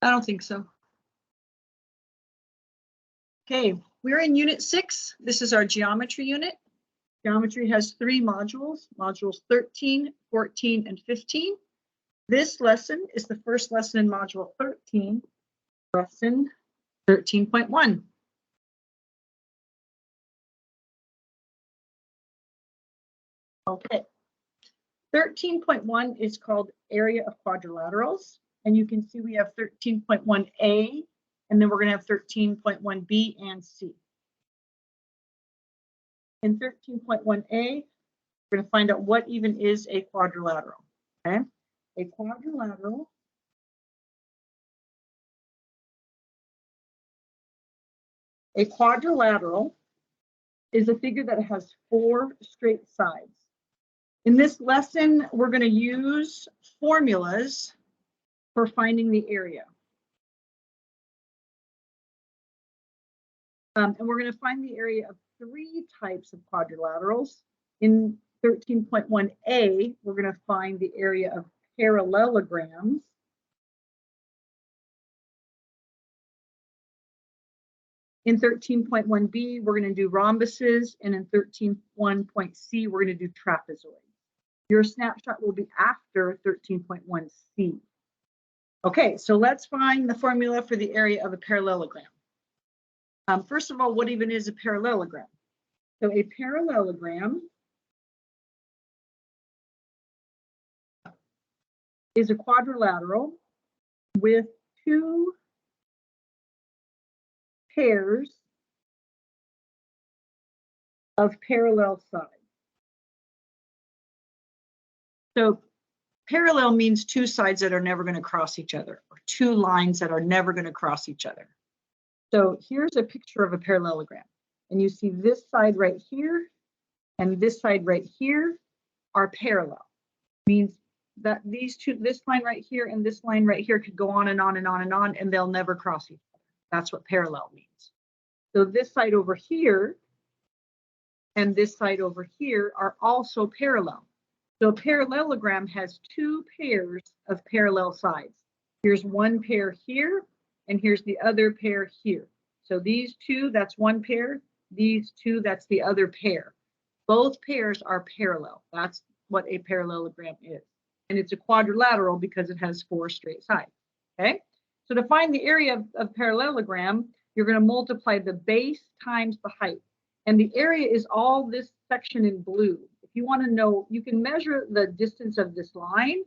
I don't think so. Okay, we're in Unit 6. This is our geometry unit. Geometry has 3 modules, modules 13, 14, and 15. This lesson is the first lesson in module 13, lesson 13.1. Okay, 13.1 is called area of quadrilaterals, and you can see we have 13.1a, and then we're going to have 13.1b and c. In 13.1a, we're going to find out what even is a quadrilateral. Okay, a quadrilateral is a figure that has 4 straight sides. In this lesson, we're going to use formulas for finding the area. And we're going to find the area of 3 types of quadrilaterals. In 13.1a, we're going to find the area of parallelograms. In 13.1b, we're going to do rhombuses, and in 13.1.c, we're going to do trapezoids. Your snapshot will be after 13.1c. Okay, so let's find the formula for the area of a parallelogram. First of all, what even is a parallelogram? So a parallelogram is a quadrilateral with 2 pairs of parallel sides. So parallel means 2 sides that are never going to cross each other, or 2 lines that are never going to cross each other. So here's a picture of a parallelogram, and you see this side right here and this side right here are parallel. Means that these 2, this line right here and this line right here could go on and on and on and on, and they'll never cross each other. That's what parallel means. So this side over here and this side over here are also parallel. So a parallelogram has 2 pairs of parallel sides. Here's one pair here, and here's the other pair here. So these 2, that's one pair. These 2, that's the other pair. Both pairs are parallel. That's what a parallelogram is. And it's a quadrilateral because it has 4 straight sides. Okay? So to find the area of parallelogram, you're going to multiply the base times the height. And the area is all this section in blue. If you want to know, you can measure the distance of this line.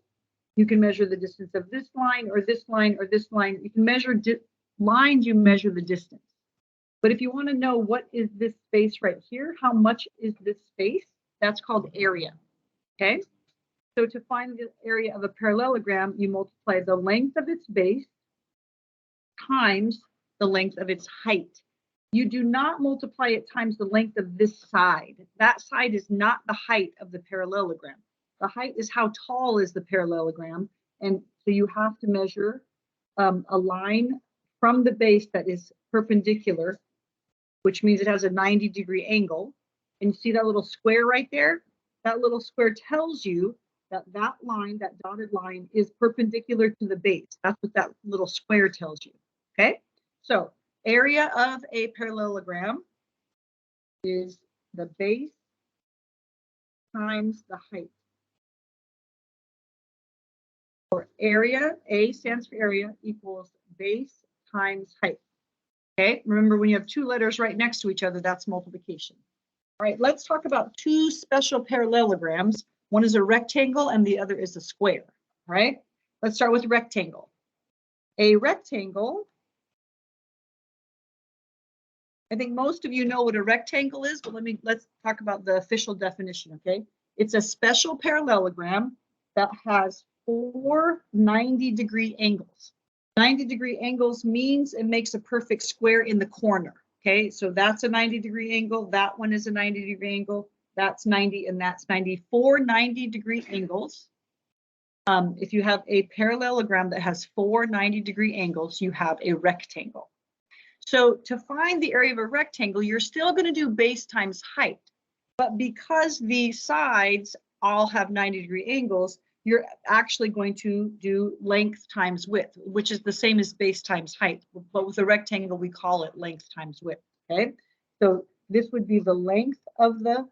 You can measure the distance of this line or this line or this line. You can measure lines, you measure the distance. But if you want to know what is this space right here, how much is this space, that's called area. Okay? So to find the area of a parallelogram, you multiply the length of its base times the length of its height. You do not multiply it times the length of this side. That side is not the height of the parallelogram. The height is how tall is the parallelogram. And so you have to measure a line from the base that is perpendicular, which means it has a 90-degree angle. And you see that little square right there? That little square tells you that that line, that dotted line, is perpendicular to the base. That's what that little square tells you. Okay? So area of a parallelogram is the base times the height. Or area, A stands for area, equals base times height. Okay, remember when you have 2 letters right next to each other, that's multiplication. All right, let's talk about 2 special parallelograms. One is a rectangle and the other is a square. All right, let's start with rectangle. A rectangle, I think most of you know what a rectangle is, but let's talk about the official definition, okay? It's a special parallelogram that has 4 90-degree angles. 90-degree angles means it makes a perfect square in the corner, okay? So that's a 90-degree angle, that one is a 90-degree angle, that's 90, and that's 90. 4 90-degree angles. If you have a parallelogram that has 4 90-degree angles, you have a rectangle. So to find the area of a rectangle, you're still going to do base times height. But because the sides all have 90-degree angles, you're actually going to do length times width, which is the same as base times height. But with a rectangle, we call it length times width, okay? So this would be the length of the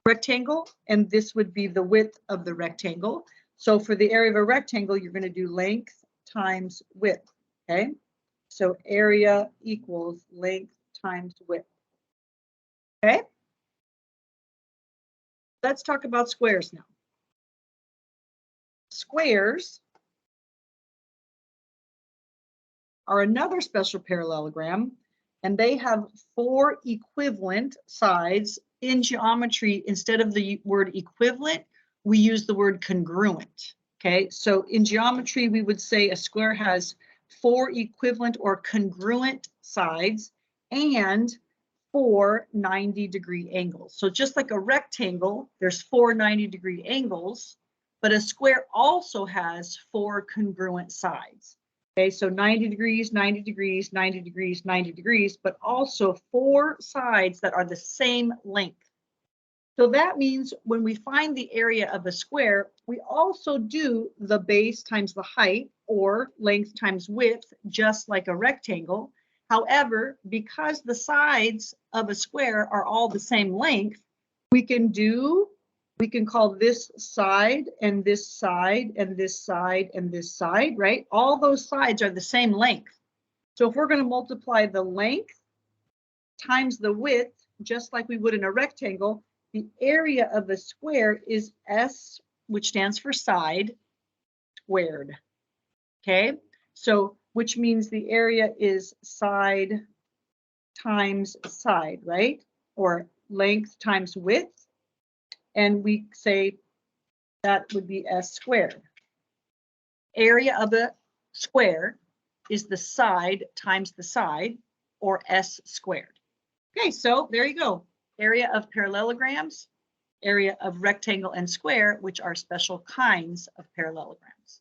rectangle, and this would be the width of the rectangle. So for the area of a rectangle, you're going to do length times width, okay? So area equals length times width, okay? Let's talk about squares now. Squares are another special parallelogram, and they have 4 equivalent sides. In geometry, instead of the word equivalent, we use the word congruent. Okay, so in geometry, we would say a square has 4 equivalent or congruent sides and 4 90-degree angles. So just like a rectangle, there's 4 90-degree angles, but a square also has 4 congruent sides. Okay, so 90 degrees, 90 degrees, 90 degrees, 90 degrees, but also 4 sides that are the same length. So that means when we find the area of a square, we also do the base times the height, or length times width, just like a rectangle. However, because the sides of a square are all the same length, we can call this side and this side and this side and this side, right? All those sides are the same length. So if we're going to multiply the length times the width, just like we would in a rectangle, the area of a square is S, which stands for side, squared. Okay, so which means the area is side times side, right? Or length times width. And we say that would be S squared. Area of a square is the side times the side, or S squared. Okay, so there you go. Area of parallelograms, area of rectangle and square, which are special kinds of parallelograms.